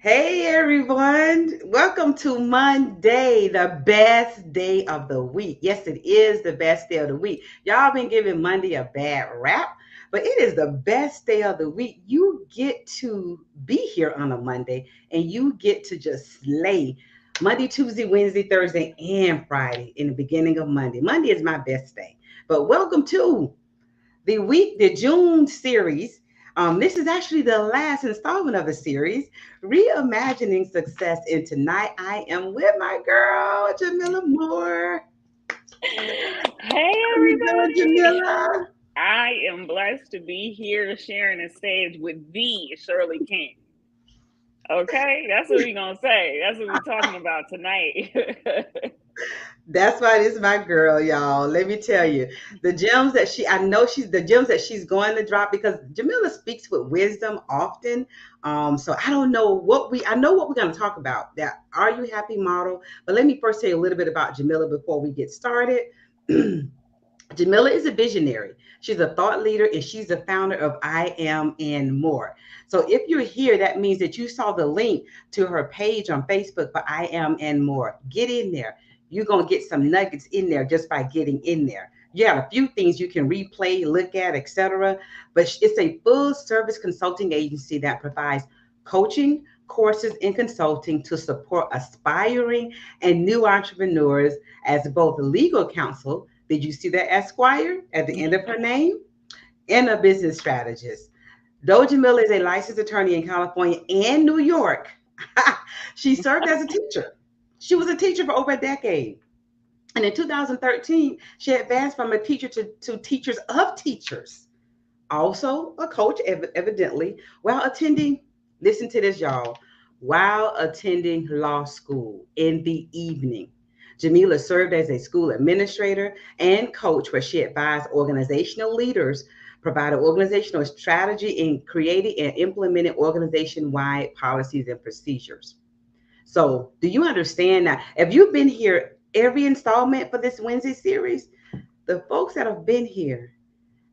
Hey everyone, welcome to Monday, the best day of the week. Yes, it is the best day of the week. Y'all been giving Monday a bad rap, but it is the best day of the week. You get to be here on a Monday and you get to just slay Monday, Tuesday, Wednesday, Thursday, and Friday in the beginning of Monday. Monday is my best day. But welcome to the June series. This is actually the last installment of the series, Reimagining Success. And tonight I am with my girl, Jamila Moore. Hey How you doing, everybody! Jamila? I am blessed to be here sharing a stage with the Shirley King. Okay, that's what we're gonna say. That's what we're talking about tonight. That's why this is my girl, y'all. Let me tell you, the gems that I know the gems that she's going to drop because Jamila speaks with wisdom often. So I don't know I know what we're going to talk about. That Are You Happy model. But let me first tell you a little bit about Jamila before we get started. Jamila is a visionary. She's a thought leader and she's the founder of I Am and More. So if you're here, that means that you saw the link to her page on Facebook for I Am and More. Get in there. You're going to get some nuggets in there just by getting in there. You have a few things you can replay, look at, etc. But it's a full service consulting agency that provides coaching, courses, and consulting to support aspiring and new entrepreneurs as both legal counsel. Did you see that Esquire at the end of her name? And a business strategist. Though Jamila is a licensed attorney in California and New York, she served as a teacher. She was a teacher for over a decade. And in 2013, she advanced from a teacher to teachers of teachers. Also a coach, evidently, while attending, listen to this, y'all, while attending law school in the evening. Jamila served as a school administrator and coach where she advised organizational leaders, provided organizational strategy in creating and implementing organization wide policies and procedures. So, do you understand that? If you've been here every installment for this Wednesday series, the folks that have been here,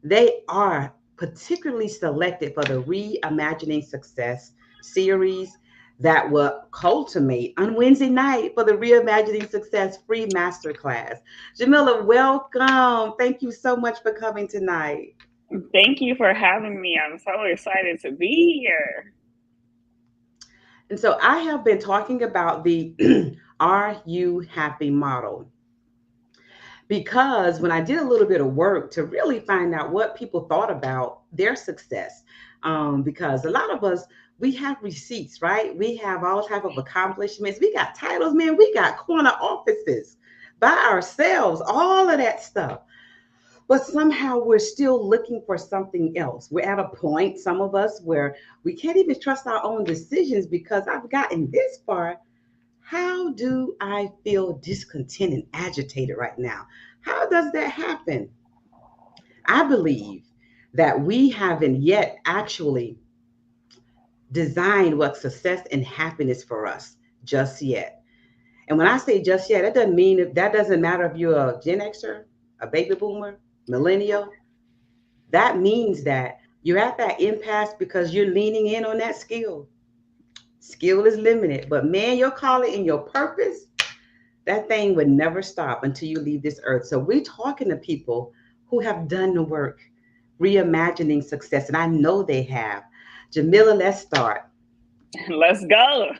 they are particularly selected for the Reimagining Success series that will culminate on Wednesday night for the Reimagining Success free masterclass. Jamila, welcome. Thank you so much for coming tonight. Thank you for having me. I'm so excited to be here. And so I have been talking about the Are You Happy model because when I did a little bit of work to really find out what people thought about their success, because a lot of us, we have receipts, right? We have all type of accomplishments. We got titles, man. We got corner offices by ourselves, all of that stuff. But somehow we're still looking for something else. We're at a point, some of us, where we can't even trust our own decisions because I've gotten this far. How do I feel discontent and agitated right now? How does that happen? I believe that we haven't yet actually designed what success and happiness for us just yet. And when I say just yet, that doesn't matter if you're a Gen Xer, a baby boomer, millennial. That means that you're at that impasse because you're leaning in on that skill. Skill is limited, but man, your calling and your purpose, that thing would never stop until you leave this earth. So we're talking to people who have done the work, reimagining success, and I know they have. Jamila, let's start. Let's go.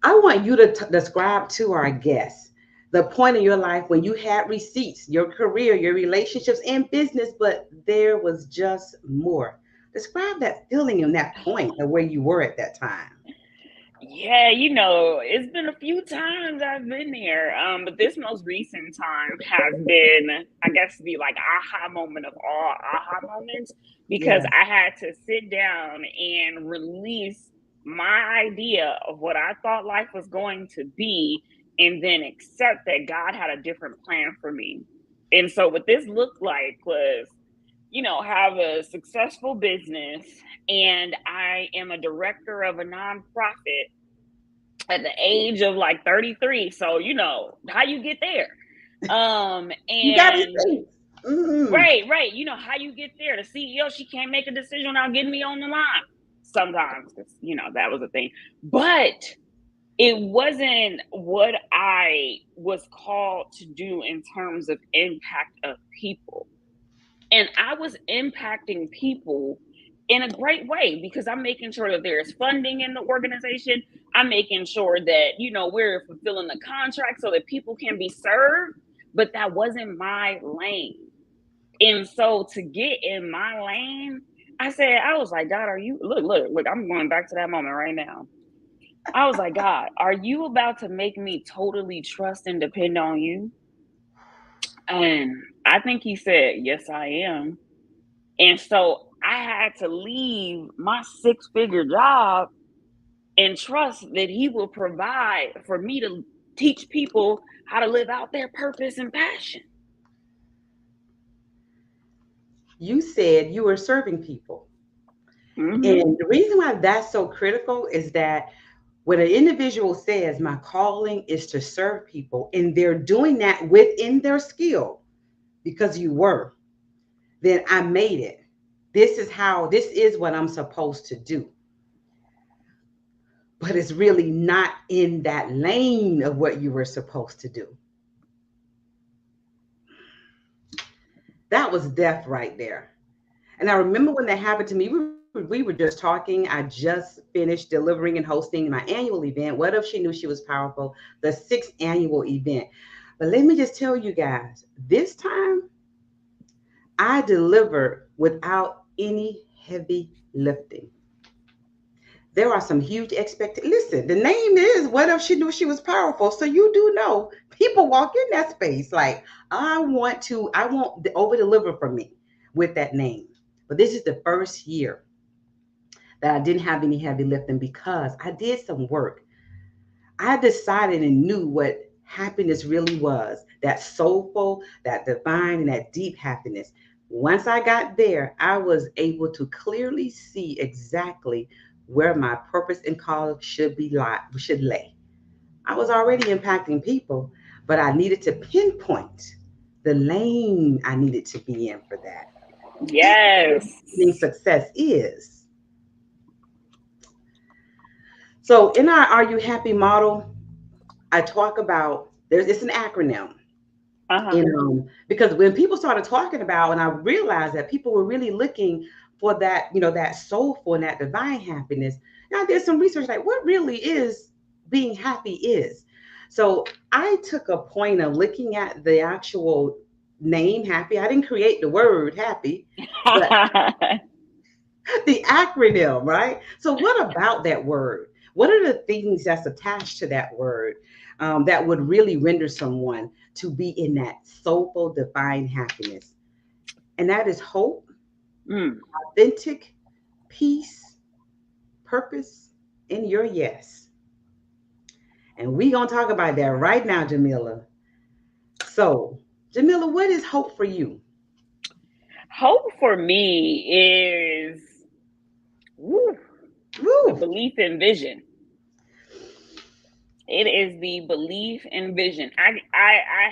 I want you to describe to our guests the point in your life when you had receipts, your career, your relationships, and business, but there was just more. Describe that feeling and that point of where you were at that time. Yeah, it's been a few times I've been there. But this most recent time has been, I guess, the like aha moment of all aha moments because Yeah. I had to sit down and release my idea of what I thought life was going to be, and then accept that God had a different plan for me. And so, what this looked like was, have a successful business, and I am a director of a nonprofit at the age of like 33. So, how you get there. You got And receipts. Mm-hmm. right, how you get there. The CEO, she can't make a decision without getting me on the line. sometimes, because, that was a thing. But it wasn't what I was called to do in terms of impact of people. And I was impacting people in a great way because I'm making sure that there's funding in the organization. I'm making sure that, we're fulfilling the contract so that people can be served. But that wasn't my lane. And so to get in my lane, I was like, God, are you, look, I'm going back to that moment right now. I was like, God, are you about to make me totally trust and depend on you? And I think he said, yes, I am. And so I had to leave my 6-figure job and trust that he will provide for me to teach people how to live out their purpose and passion. You said you were serving people. Mm-hmm. And the reason why that's so critical is that when an individual says, my calling is to serve people, and they're doing that within their skill because you were, then I made it. This is what I'm supposed to do. But it's really not in that lane of what you were supposed to do. That was death right there. And I remember when that happened to me, we were just talking. I just finished delivering and hosting my annual event. What if she knew she was powerful? The 6th annual event. But let me just tell you guys, this time I delivered without any heavy lifting. There are some huge expectations. Listen, the name is What If She Knew She Was Powerful? So you do know people walk in that space like, I want to over deliver for me with that name. But this is the first year that I didn't have any heavy lifting because I did some work. I decided and knew what happiness really was, that soulful, that divine, and that deep happiness. Once I got there, I was able to clearly see exactly where my purpose and call should lay. I was already impacting people, but I needed to pinpoint the lane I needed to be in for that. That's Yes. what success is. So in our Are You Happy model, I talk about it's an acronym. Uh-huh. Because when people started talking about, and I realized that people were really looking for that, that soulful and that divine happiness. And I did some research, like what really is being happy is. So I took a point of looking at the actual name happy. I didn't create the word happy, but the acronym, right? So, what about that word? What are the things that's attached to that word that would really render someone to be in that soulful, divine happiness? And that is hope, Mm. authentic, peace, purpose, and your yes. And we're going to talk about that right now, Jamila. So, Jamila, what is hope for you? Hope for me is woo, the Woo! belief in vision. It is the belief and vision. I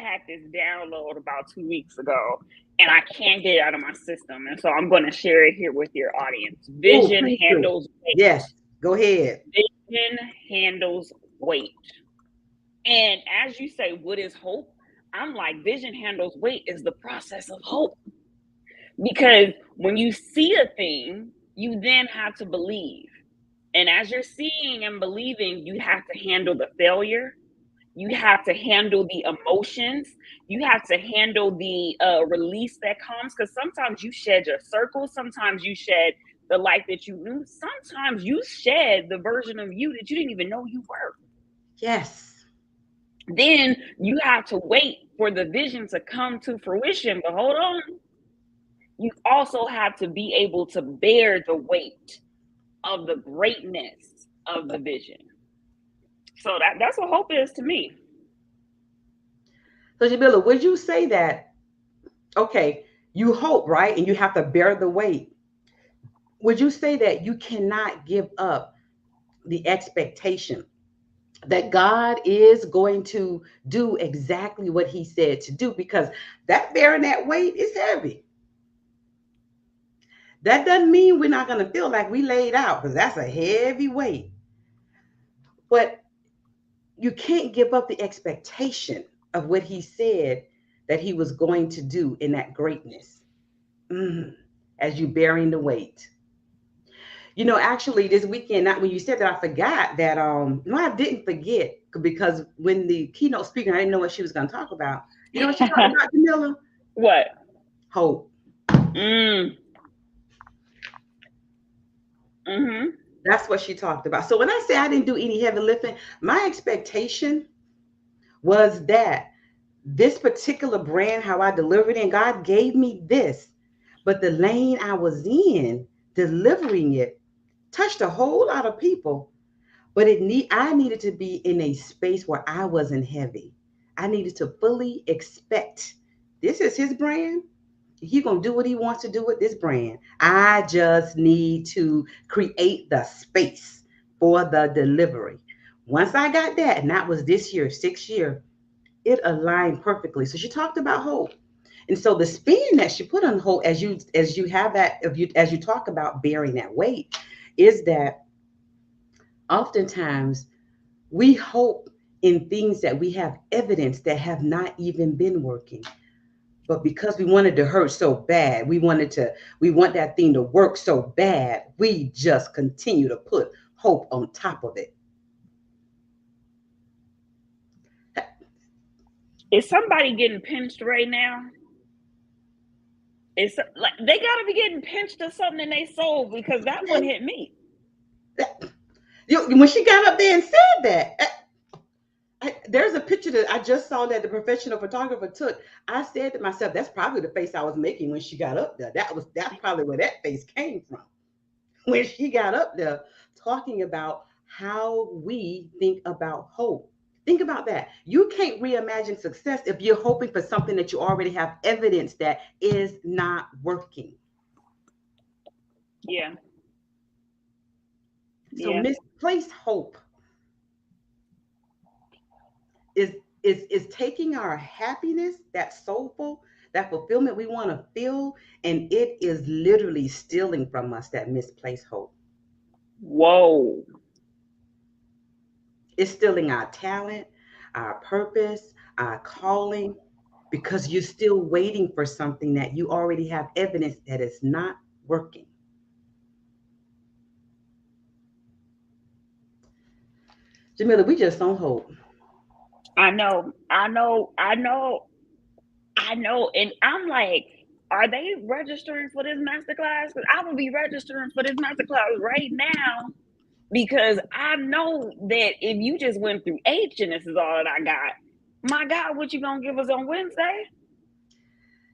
had this download about 2 weeks ago, and I can't get it out of my system. And so I'm going to share it here with your audience. Oh, Vision please do. handles weight. Yes, go ahead. Vision handles weight. And as you say, what is hope? I'm like, vision handles weight is the process of hope. Because when you see a thing, you then have to believe. And as you're seeing and believing, you have to handle the failure. You have to handle the emotions. You have to handle the release that comes. Because sometimes you shed your circle. Sometimes you shed the life that you knew. Sometimes you shed the version of you that you didn't even know you were. Yes. Then you have to wait for the vision to come to fruition. But hold on, you also have to be able to bear the weight of the greatness of the vision. So that's what hope is to me. So, Jamila, would you say that, okay, you hope, right? And you have to bear the weight. Would you say that you cannot give up the expectation that God is going to do exactly what he said to do? Because that bearing that weight is heavy. That doesn't mean we're not going to feel like we laid out, because that's a heavy weight. But you can't give up the expectation of what he said that he was going to do in that greatness. Mm, as you bearing the weight. Actually, this weekend, not when you said that, I forgot that. No, I didn't forget, because when the keynote speaker, I didn't know what she was going to talk about. You know what she talked about, Jamila? What? Hope. Mm. Mm-hmm. That's what she talked about. So when I say I didn't do any heavy lifting, my expectation was that this particular brand, how I delivered it, and God gave me this, but the lane I was in, delivering it, touched a whole lot of people. But I needed to be in a space where I wasn't heavy. I needed to fully expect this is his brand. He's gonna do what he wants to do with this brand. I just need to create the space for the delivery. Once I got that, and that was this year, 6 year, it aligned perfectly. So she talked about hope. And so the spin that she put on hope, as you have that, as you talk about bearing that weight, is that oftentimes we hope in things that we have evidence that have not even been working. But because we wanted to hurt so bad, we want that thing to work so bad, we just continue to put hope on top of it. Is somebody getting pinched right now? It's like they gotta be getting pinched or something in their soul, because that one hit me. When she got up there and said that, there's a picture that I just saw that the professional photographer took. I said to myself, that's probably the face I was making when she got up there. That's probably where that face came from. When she got up there talking about how we think about hope. Think about that. You can't reimagine success if you're hoping for something that you already have evidence that is not working. Yeah. So Yeah. misplaced hope is is taking our happiness, that soulful, that fulfillment we want to feel, and it is literally stealing from us that misplaced hope. Whoa. It's stealing our talent, our purpose, our calling, because you're still waiting for something that you already have evidence that is not working. Jamila, we just don't hope. I know. I know. I know. I know. And I'm like, are they registering for this masterclass? Because I will be registering for this masterclass right now, because I know that if you just went through H and this is all that I got, my God, what you gonna give us on Wednesday?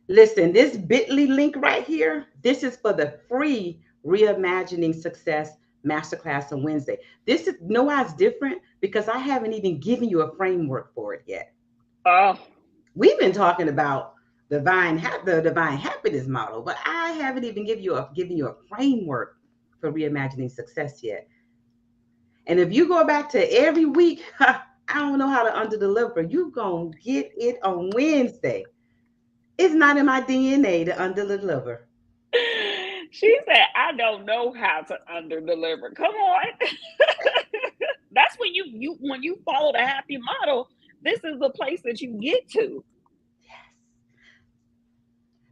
Listen, this bit.ly link right here, this is for the free Reimagining Success Masterclass on Wednesday. This is no why it's different, because I haven't even given you a framework for it yet. Oh, We've been talking about the Divine Happiness Model, but I haven't even given you a framework for reimagining success yet. And if you go back to every week, I don't know how to underdeliver. You gonna get it on Wednesday. It's not in my DNA to underdeliver. she said, I don't know how to under deliver. Come on. That's when when you follow the happy model, this is the place that you get to.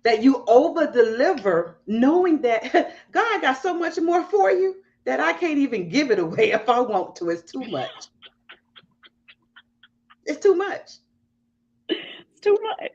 That you over deliver, knowing that God got so much more for you that I can't even give it away if I want to. It's too much. It's too much. It's too much.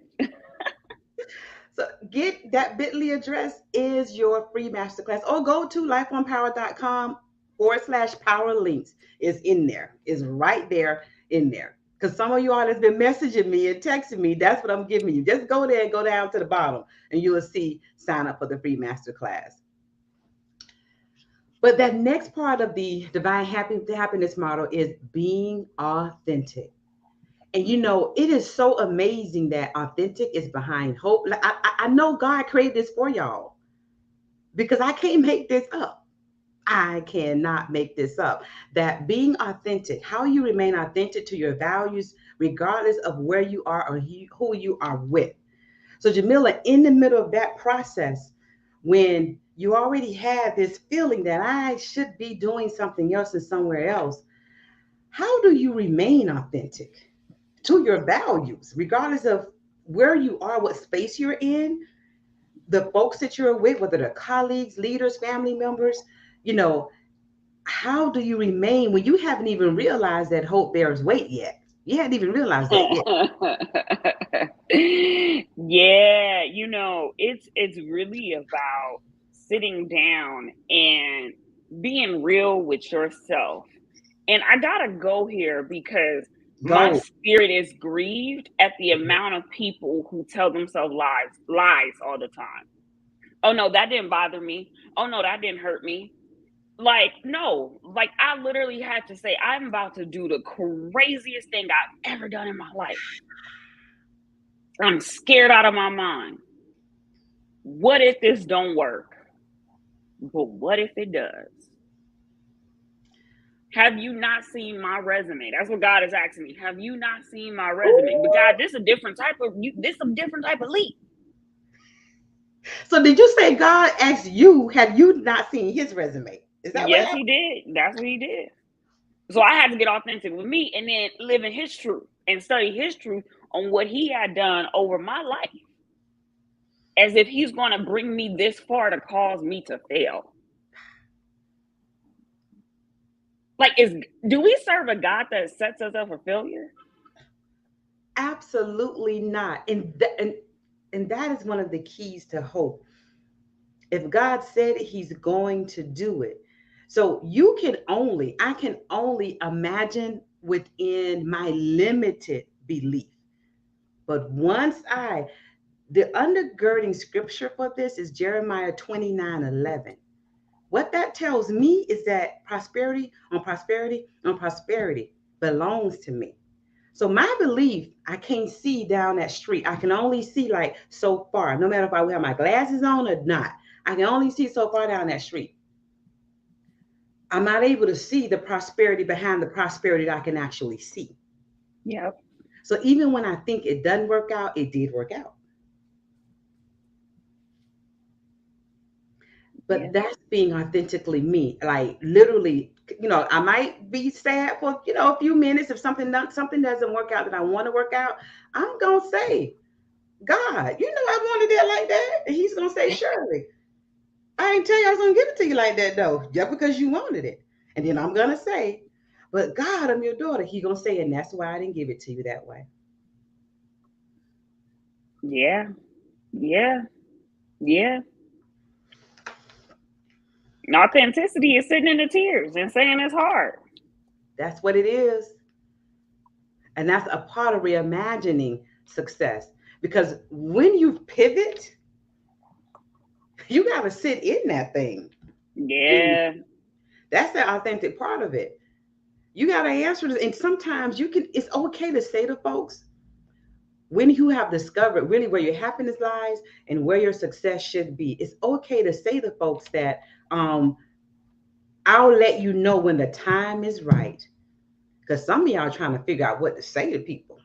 So get that bit.ly address is your free masterclass, or go to lifeonpower.com/power links. Is in there. Is right there in there. Because some of you all has been messaging me and texting me. That's what I'm giving you. Just go there and go down to the bottom, and you will see sign up for the free masterclass. But that next part of the happiness model is being authentic. And it is so amazing that authentic is behind hope. Like, I know God created this for y'all, because I can't make this up. I cannot make this up. That being authentic, how you remain authentic to your values, regardless of where you are or who you are with. So, Jamila, in the middle of that process, when You already had this feeling that I should be doing something else and somewhere else. How do you remain authentic to your values, regardless of where you are, what space you're in, the folks that you're with, whether they're colleagues, leaders, family members? You know, how do you remain when you haven't even realized that hope bears weight yet? You hadn't even realized that yet. Yeah, it's really about sitting down and being real with yourself. And I gotta go here because my Go. spirit is grieved at the amount of people who tell themselves lies all the time. Oh no, that didn't bother me. Oh no, that didn't hurt me. Like, no, like I literally had to say, I'm about to do the craziest thing I've ever done in my life. I'm scared out of my mind. What if this don't work? But what if it does? Have you not seen my resume? That's what God is asking me. Have you not seen my resume? But God, Ooh. this a different type of leap. So did you say God asked you, have you not seen his resume? Is that what Yes, happened? he did. That's what he did. So I had to get authentic with me and then live in his truth and study his truth on what he had done over my life, as if he's going to bring me this far to cause me to fail. Like, do we serve a God that sets us up for failure? Absolutely not. And that is one of the keys to hope. If God said it, he's going to do it. So I can only imagine within my limited belief. But the undergirding scripture for this is Jeremiah 29:11. What that tells me is that prosperity on prosperity on prosperity belongs to me. So my belief, I can't see down that street. I can only see like so far, no matter if I have my glasses on or not. I can only see so far down that street. I'm not able to see the prosperity behind the prosperity that I can actually see. Yep. So even when I think it doesn't work out, it did work out. But Yeah. that's being authentically me. Like literally, I might be sad for a few minutes if something doesn't work out that I want to work out. I'm gonna say, God, I wanted it like that, and He's gonna say, surely. I ain't tell you I was gonna give it to you like that though, just because you wanted it. And then I'm gonna say, but God, I'm your daughter. He gonna say, and that's why I didn't give it to you that way. Yeah. Yeah. Yeah. Authenticity is sitting in the tears and saying it's hard. That's what it is. And that's a part of reimagining success. Because when you pivot, you gotta sit in that thing. Yeah. That's the authentic part of it. You gotta answer this. And sometimes it's okay to say to folks, when you have discovered really where your happiness lies and where your success should be, it's okay to say to folks that I'll let you know when the time is right. Because some of y'all are trying to figure out what to say to people.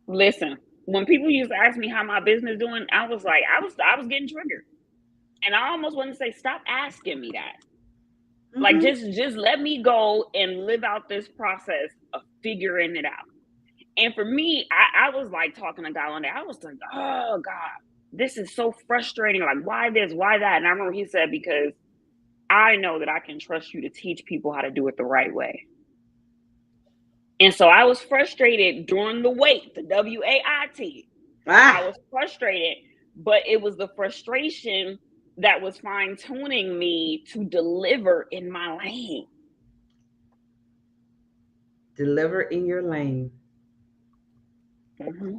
Listen, when people used to ask me how my business doing, I was like, I was getting triggered. And I almost wanted to say, stop asking me that. Like, Hmm. just let me go and live out this process of figuring it out. And for me, I was like talking to God one day. I was like, oh God, this is so frustrating. Like, why this, why that? And I remember he said, because I know that I can trust you to teach people how to do it the right way. And so I was frustrated during the wait, the WAIT. I Ah, was frustrated, but it was the frustration that was fine tuning me to deliver in my lane. deliver in your lane. Mm-hmm.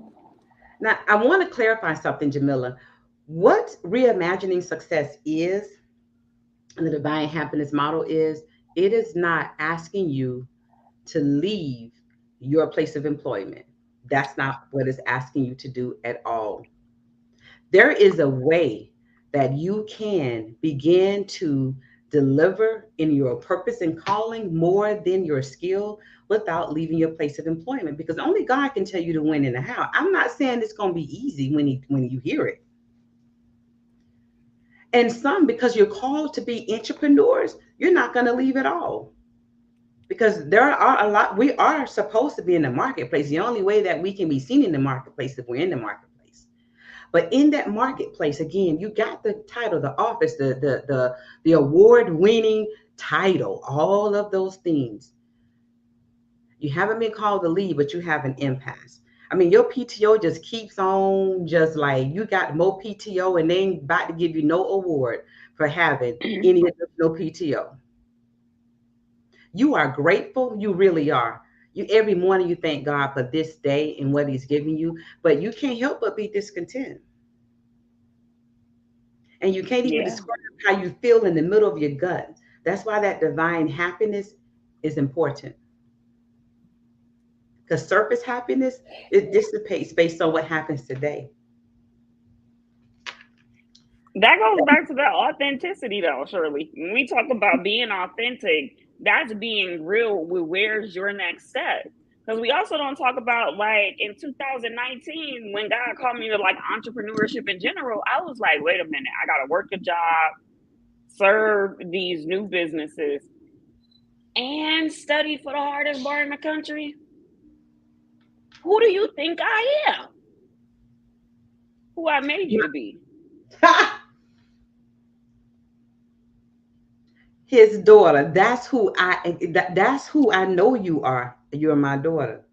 Now, I want to clarify something, Jamila. What reimagining success is, and the divine happiness model is, it is not asking you to leave your place of employment. That's not what it's asking you to do at all. There is a way that you can begin to deliver in your purpose and calling more than your skill without leaving your place of employment, because only God can tell you the when and the how. I'm not saying it's going to be easy when you hear it. And some, because you're called to be entrepreneurs, you're not going to leave at all. Because there are a lot, we are supposed to be in the marketplace. The only way that we can be seen in the marketplace if we're in the marketplace. But in that marketplace, again, you got the title, the office, the award-winning title, all of those things. You haven't been called to lead, but you have an impasse. I mean, your PTO just keeps on, just like you got more PTO and they ain't about to give you no award for having any additional PTO. You are grateful. You really are. You every morning you thank God for this day and what He's giving you, but you can't help but be discontent. And you can't even Yeah. describe how you feel in the middle of your gut. That's why that divine happiness is important. Because surface happiness, it dissipates based on what happens today. That goes back to that authenticity, though, Shirley. When we talk about being authentic, that's being real with where's your next step. Because we also don't talk about, like, in 2019, when God called me to, like, entrepreneurship in general, I was like, wait a minute, I got to work a job, serve these new businesses, and study for the hardest bar in the country. Who do you think I am? Who I made you to be? His daughter. That's who I know you are. You're my daughter.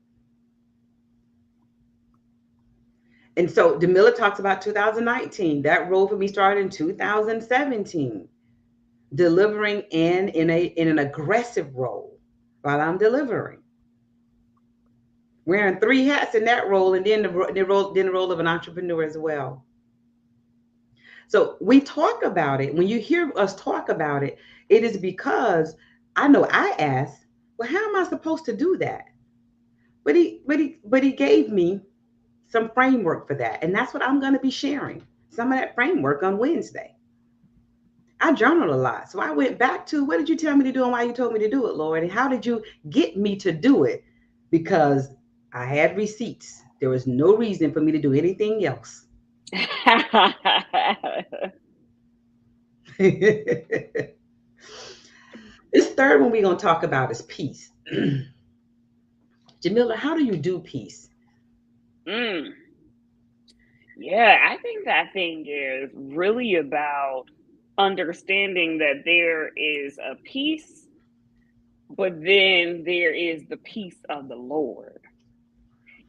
And so Jamila talks about 2019. That role for me started in 2017, delivering in an aggressive role while I'm delivering, wearing three hats in that role, and then the role of an entrepreneur as well. So we talk about it. When you hear us talk about it, it is because I know I asked, well, how am I supposed to do that? But he gave me some framework for that, and that's what I'm going to be sharing. Some of that framework on Wednesday. I journal a lot, so I went back to what did you tell me to do and why you told me to do it, Lord, and how did you get me to do it? Because I had receipts. There was no reason for me to do anything else. This third one we're going to talk about is peace. Jamila, how do you do peace? mm. Yeah, I think that thing is really about understanding that there is a peace, but then there is the peace of the Lord.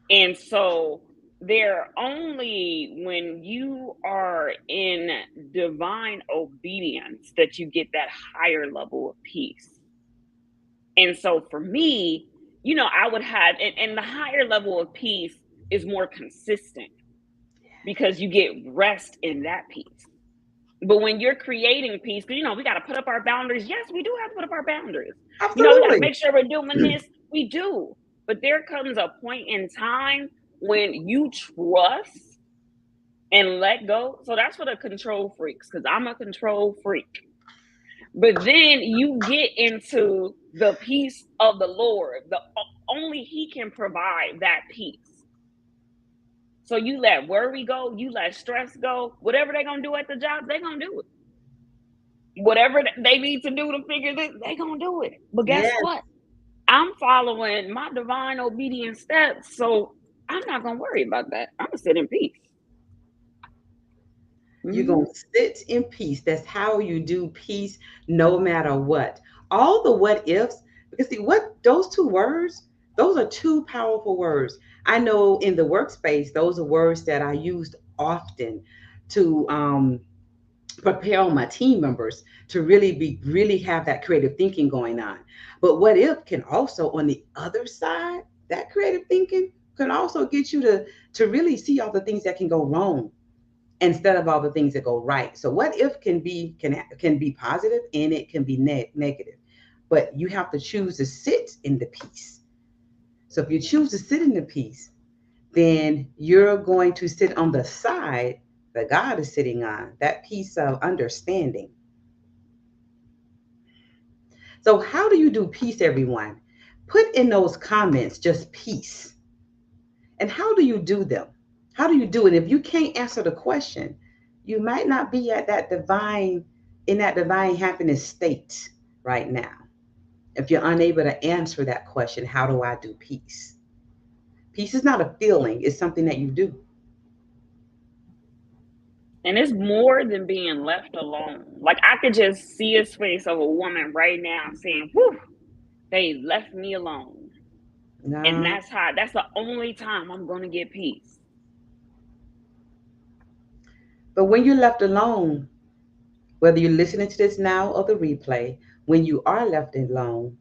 And so they're only when you are in divine obedience that you get that higher level of peace. And so for me, I would have, and the higher level of peace is more consistent because you get rest in that peace. But when you're creating peace, because we got to put up our boundaries. Yes, we do have to put up our boundaries. We got to Absolutely. make sure we're doing this. We do. But there comes a point in time when you trust and let go. So that's for the control freaks, because I'm a control freak. But then you get into the peace of the Lord. The only He can provide that peace. So you let worry go, you let stress go. Whatever they're gonna do at the job, they're gonna do it. Whatever they need to do to figure this, they're gonna do it. But guess Yes, what? I'm following my divine obedience steps. So I'm not gonna worry about that. I'm gonna sit in peace. you're Mm-hmm. going to sit in peace. That's how you do peace no matter what. All the what ifs, because see, what those two words, those are two powerful words. I know in the workspace, those are words that I used often to prepare my team members to really have that creative thinking going on. But what if can also on the other side, that creative thinking can also get you to really see all the things that can go wrong instead of all the things that go right. So what if can be positive and it can be negative. But you have to choose to sit in the peace. So if you choose to sit in the peace, then you're going to sit on the side that God is sitting on, that piece of understanding. So how do you do peace, everyone? Put in those comments just peace. And how do you do them? How do you do it? If you can't answer the question, you might not be at that divine, in that divine happiness state right now. If you're unable to answer that question, how do I do peace? Peace is not a feeling, it's something that you do. And it's more than being left alone. Like I could just see a face of a woman right now saying, whew, they left me alone. And Nah. that's the only time I'm going to get peace. But when you're left alone, whether you're listening to this now or the replay, when you are left alone,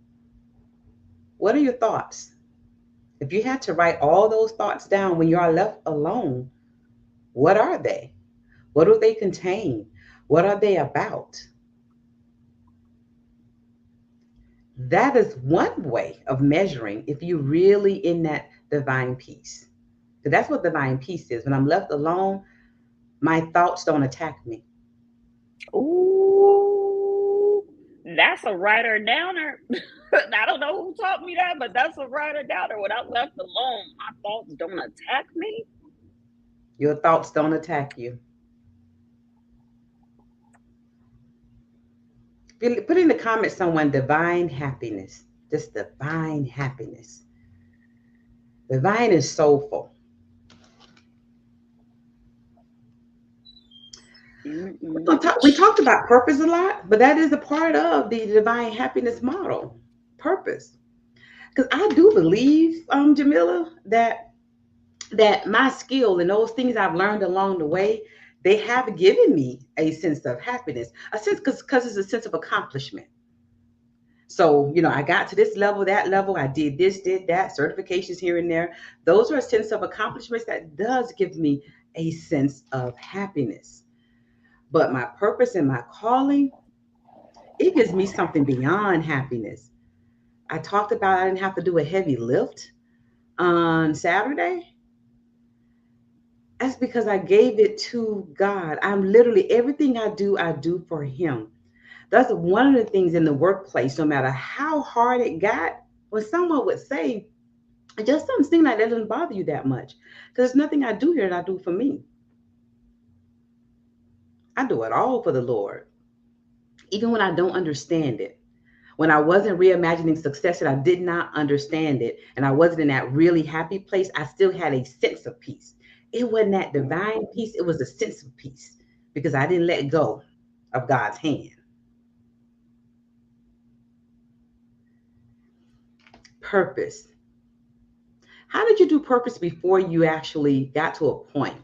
what are your thoughts? If you had to write all those thoughts down when you are left alone, what are they? What do they contain? What are they about? That is one way of measuring if you're really in that divine peace. Because that's what divine peace is. When I'm left alone, my thoughts don't attack me. Ooh, that's a writer downer. I don't know who taught me that, but that's a writer downer. When I'm left alone, my thoughts don't attack me. Your thoughts don't attack you. Put in the comments someone divine happiness. Just divine happiness. Divine is soulful. Mm-mm. We talked about purpose a lot, but that is a part of the divine happiness model. Purpose. Because I do believe, Jamila, that my skill and those things I've learned along the way, they have given me a sense of happiness, a sense because it's a sense of accomplishment. So, I got to this level, that level, I did this, did that, certifications here and there. Those are a sense of accomplishments that does give me a sense of happiness. But my purpose and my calling, it gives me something beyond happiness. I talked about I didn't have to do a heavy lift on Saturday. That's because I gave it to God. I'm literally everything I do for Him. That's one of the things in the workplace, no matter how hard it got, when someone would say, it just doesn't seem like that doesn't bother you that much. Because there's nothing I do here that I do for me. I do it all for the Lord. Even when I don't understand it. When I wasn't reimagining success and I did not understand it, and I wasn't in that really happy place, I still had a sense of peace. It wasn't that divine peace, it was a sense of peace because I didn't let go of God's hand. Purpose. How did you do purpose before you actually got to a point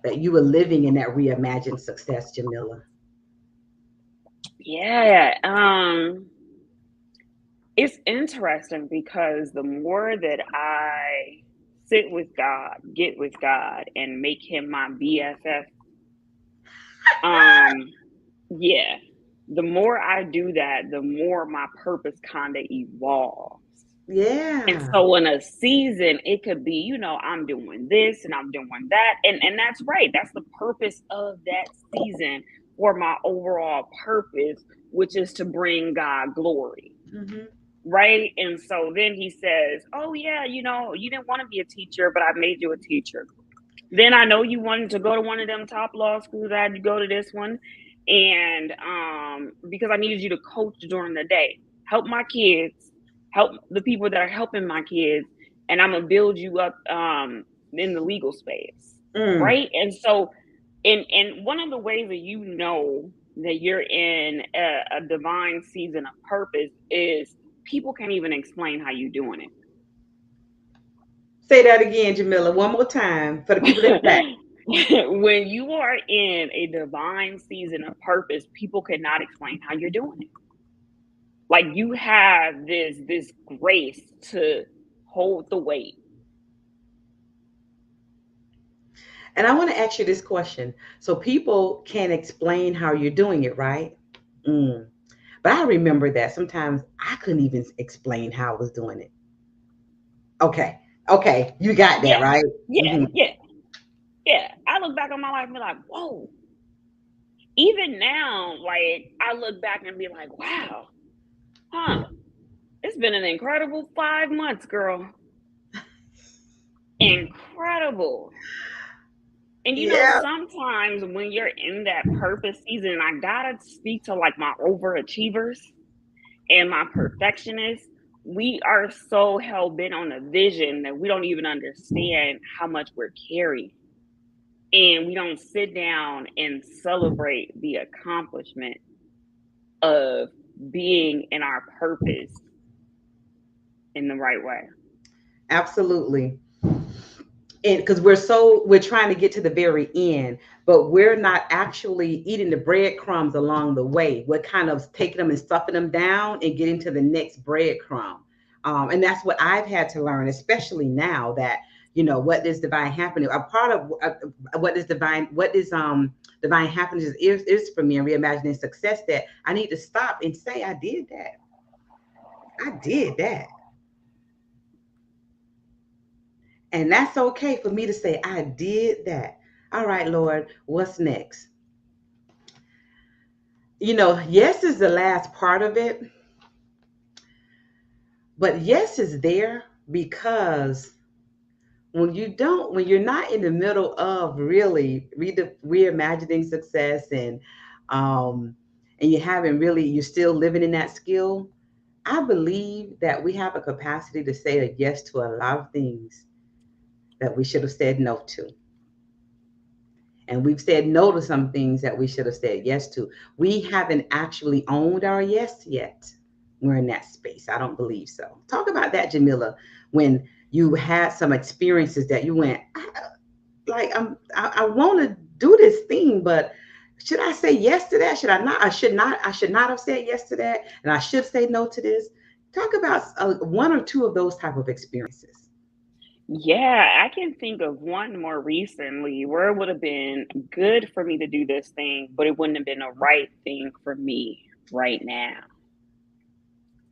that you were living in that reimagined success, Jamila? Yeah. It's interesting because the more that I sit with God, get with God, and make Him my BFF, um, yeah, the more I do that, the more my purpose kind of evolves. And Yeah. so in a season, it could be, I'm doing this and I'm doing that. And that's right. That's the purpose of that season for my overall purpose, which is to bring God glory. Mm-hmm. Right. And so then he says, oh, yeah, you didn't want to be a teacher, but I made you a teacher. Then I know you wanted to go to one of them top law schools. I had to go to this one. And because I needed you to coach during the day, help my kids, help the people that are helping my kids, and I'm gonna build you up in the legal space. Mm. Right. And so and one of the ways that that you're in a divine season of purpose is people can't even explain how you're doing Say that again, Jamila, one more time for the people in the back. it. When you are in a divine season of purpose, people cannot explain how you're doing it. Like you have this grace to hold the weight. And I want to ask you this question. So people can't explain how you're doing it, right? Mm. But I remember that sometimes I couldn't even explain how I was doing it. Okay. Okay. You got that, Yeah, right? yeah, Hmm. yeah, yeah. I look back on my life and be like, whoa. Even now, like I look back and be like, wow, huh? It's been an incredible 5 months, girl. Incredible. And Yeah. sometimes when you're in that purpose season, I gotta speak to like my overachievers and my perfectionists. We are so hell bent on a vision that we don't even understand how much we're carrying. And we don't sit down and celebrate the accomplishment of being in our purpose in the right way. Absolutely. And because we're trying to get to the very end, but we're not actually eating the breadcrumbs along the way. We're kind of taking them and stuffing them down and getting to the next breadcrumb. And that's what I've had to learn, especially now that what is divine happening. A part of what is divine happiness is for me, and reimagining success, that I need to stop and say, I did that. I did that. And that's okay for me to say, I did that. All right, Lord, what's next? Yes is the last part of it, but yes is there because when you're not in the middle of really reimagining success, um, and you're still living in that skill, I believe that we have a capacity to say a yes to a lot of things that we should have said no to. And we've said no to some things that we should have said yes to. We haven't actually owned our yes yet. We're in that space. I don't believe so. Talk about that, Jamila, when you had some experiences that you went, I want to do this thing, but should I say yes to that? Should I not? I should not have said yes to that, and I should say no to this. Talk about one or two of those type of experiences. Yeah, I can think of one more recently where it would have been good for me to do this thing, but it wouldn't have been a right thing for me right now.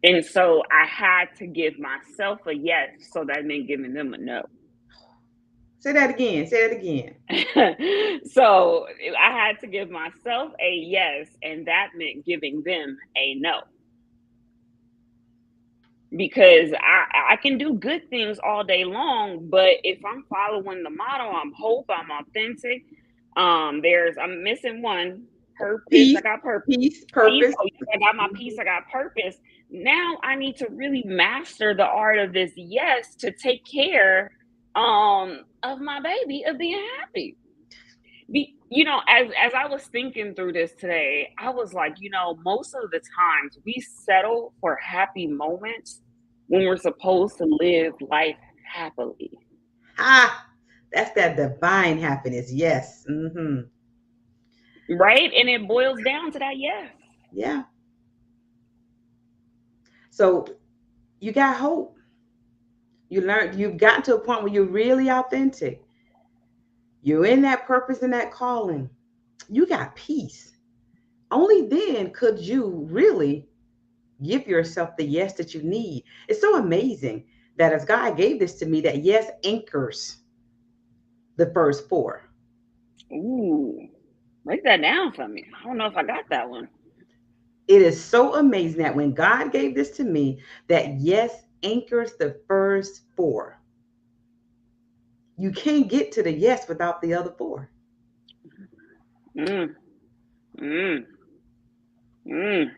And so I had to give myself a yes so that meant giving them a no. Say that again. Say that again. So I had to give myself a yes, and that meant giving them a no. Because I can do good things all day long, but if I'm following the model, I'm hope, I'm authentic. I'm missing one. Purpose. I Peace, got purpose. peace, Peace. purpose. Oh, yes, I got my peace. I got purpose. Now I need to really master the art of this yes to take care of my baby, of being happy. As I was thinking through this today, I was like, most of the times we settle for happy moments when we're supposed to live life happily. Ah, that's that divine happiness. Yes. Right? And it boils down to that yes. Yeah. So you got hope. You've gotten to a point where you're really authentic. You're in that purpose and that calling. You got peace. Only then could you really give yourself the yes that you need. It's so amazing that as God gave this to me, that yes anchors the first four. Ooh, write that down for me. I don't know if I got that one. It is so amazing that when God gave this to me, that yes anchors the first four. You can't get to the yes without the other four. Mm, mm, mm.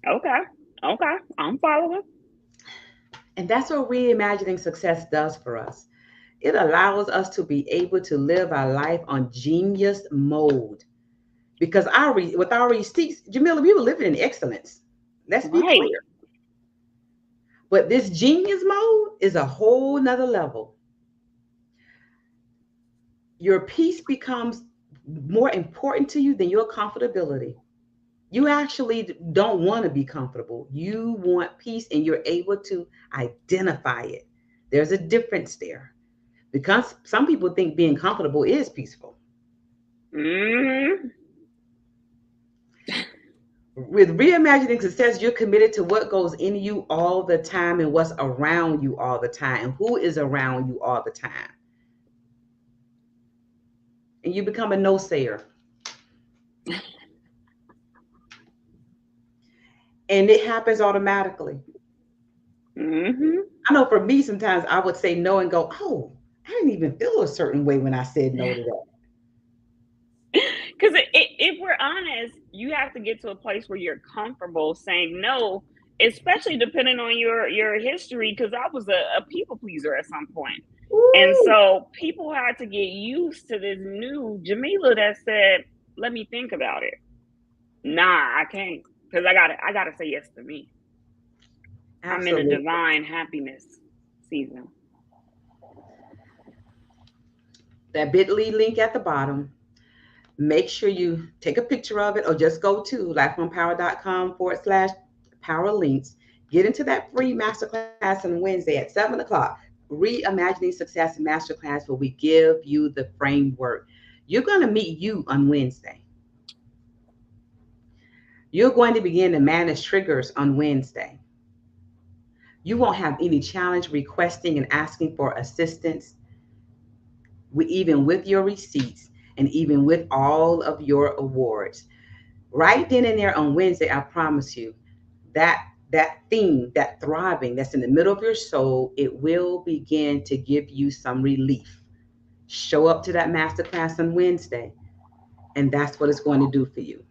Okay. Okay. I'm following. And that's what reimagining success does for us. It allows us to be able to live our life on genius mode. Because with our receipts, Jamila, we were living in excellence. Let's be Right. clear. But this genius mode is a whole nother level. Your peace becomes more important to you than your comfortability. You actually don't want to be comfortable. You want peace, and you're able to identify it. There's a difference there because some people think being comfortable is peaceful. Mm, With reimagining success, you're committed to what goes in you all the time and what's around you all the time and who is around you all the time. And you become a no sayer. And it happens automatically. mm-hmm. I know for me, sometimes I would say no and go, oh, I didn't even feel a certain way when I said no to that. if we're honest, you have to get to a place where you're comfortable saying no, especially depending on your history, because I was a people pleaser at some point. And Ooh, so people had to get used to this new Jamila that said, let me think about it. Nah, I can't. Because I gotta say yes to me. I'm in a absolutely. divine happiness season. That bit.ly link at the bottom. Make sure you take a picture of it or just go to lifeonpower.com/power links. Get into that free masterclass on Wednesday at 7 o'clock. Reimagining Success Masterclass, where we give you the framework. You're going to meet you on Wednesday. You're going to begin to manage triggers on Wednesday. You won't have any challenge requesting and asking for assistance, even with your receipts and even with all of your awards. Right then and there on Wednesday, I promise you, that that thing, that thriving that's in the middle of your soul, it will begin to give you some relief. Show up to that masterclass on Wednesday, and that's what it's going to do for you.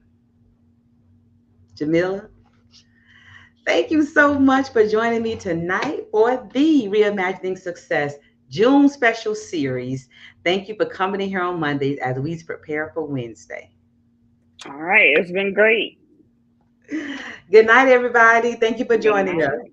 Jamila, thank you so much for joining me tonight for the Reimagining Success June special series. Thank you for coming in here on Mondays as we prepare for Wednesday. All right, it's been great. Good night, everybody. Thank you for Good joining us. night.